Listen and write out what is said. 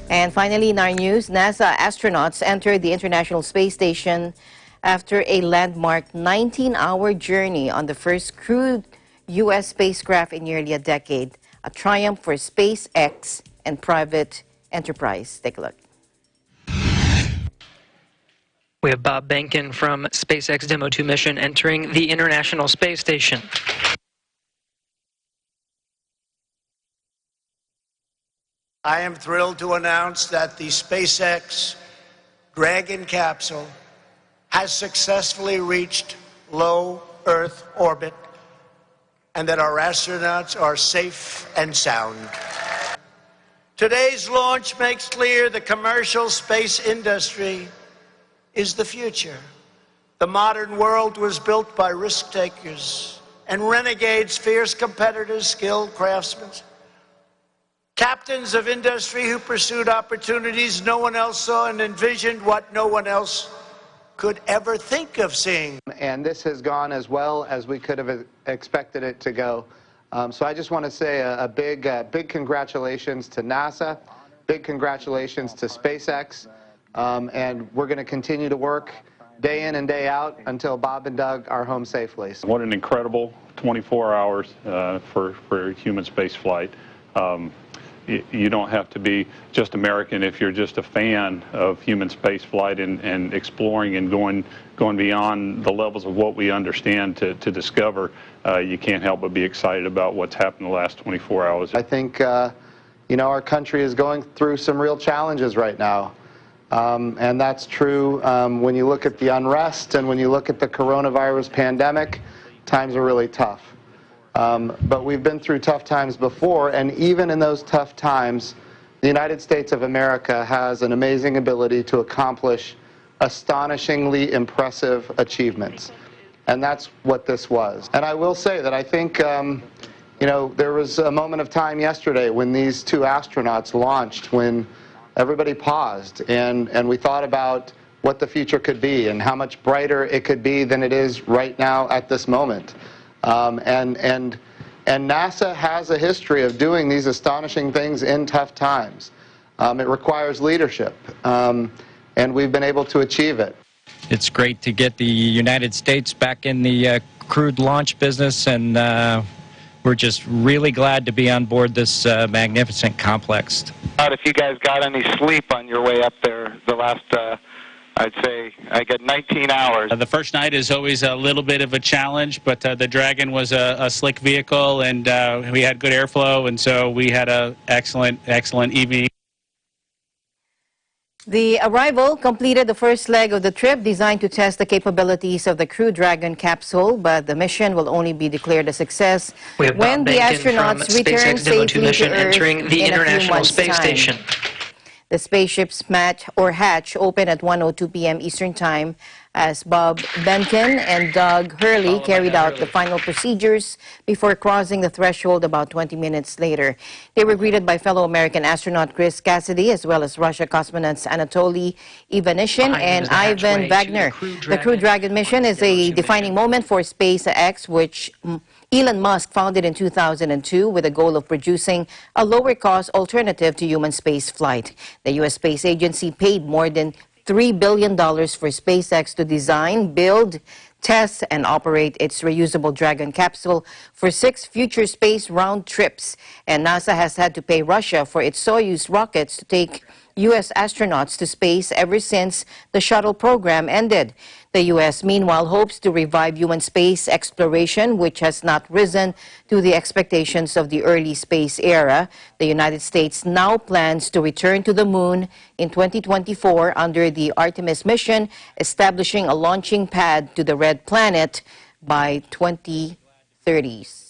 And finally, in our news, NASA astronauts entered the International Space Station after a landmark 19-hour journey on the first crewed U.S. spacecraft in nearly a decade, a triumph for SpaceX and private enterprise. Take a look. We have Bob Behnken from SpaceX Demo 2 mission entering the International Space Station. I am thrilled to announce that the SpaceX Dragon capsule has successfully reached low Earth orbit and that our astronauts are safe and sound. Today's launch makes clear the commercial space industry is the future. The modern world was built by risk takers and renegades, fierce competitors, skilled craftsmen, captains of industry who pursued opportunities no one else saw and envisioned what no one else could ever think of seeing. And this has gone as well as we could have expected it to go. So I just want to say a big congratulations to NASA, big congratulations to SpaceX, and we're going to continue to work day in and day out until Bob and Doug are home safely. What an incredible 24 hours for human space flight. You don't have to be just American if you're just a fan of human space flight and exploring and going beyond the levels of what we understand to discover. You can't help but be excited about what's happened the last 24 hours. I think you know, our country is going through some real challenges right now. And that's true when you look at the unrest and when you look at the coronavirus pandemic. Times are really tough. But we've been through tough times before, and even in those tough times, the United States of America has an amazing ability to accomplish astonishingly impressive achievements. And that's what this was. And I will say that I think, you know, there was a moment of time yesterday when these two astronauts launched, when everybody paused and we thought about what the future could be and how much brighter it could be than it is right now at this moment. And NASA has a history of doing these astonishing things in tough times. It requires leadership, and we've been able to achieve it. It's great to get the United States back in the crewed launch business, and we're just really glad to be on board this magnificent complex. If you guys got any sleep on your way up there the last I'd say I got 19 hours. The first night is always a little bit of a challenge, but the Dragon was a slick vehicle, and we had good airflow, and so we had an excellent evening. The arrival completed the first leg of the trip designed to test the capabilities of the Crew Dragon capsule, but the mission will only be declared a success when the astronauts return safely to Earth entering the International Space Station. The spaceship's hatch opened at 1:02 p.m. Eastern Time as Bob Behnken and Doug Hurley carried out the final procedures before crossing the threshold about 20 minutes later. They were greeted by fellow American astronaut Chris Cassidy as well as Russia cosmonauts Anatoly Ivanishin and Ivan Wagner. The Crew Dragon mission is a defining moment for SpaceX, which Elon Musk founded in 2002 with the goal of producing a lower-cost alternative to human space flight. The U.S. Space Agency paid more than $3 billion for SpaceX to design, build, test, and operate its reusable Dragon capsule for 6 future space round trips. And NASA has had to pay Russia for its Soyuz rockets to take U.S. astronauts to space ever since the shuttle program ended. The U.S., meanwhile, hopes to revive human space exploration, which has not risen to the expectations of the early space era. The United States now plans to return to the moon in 2024 under the Artemis mission, establishing a launching pad to the Red Planet by 2030s.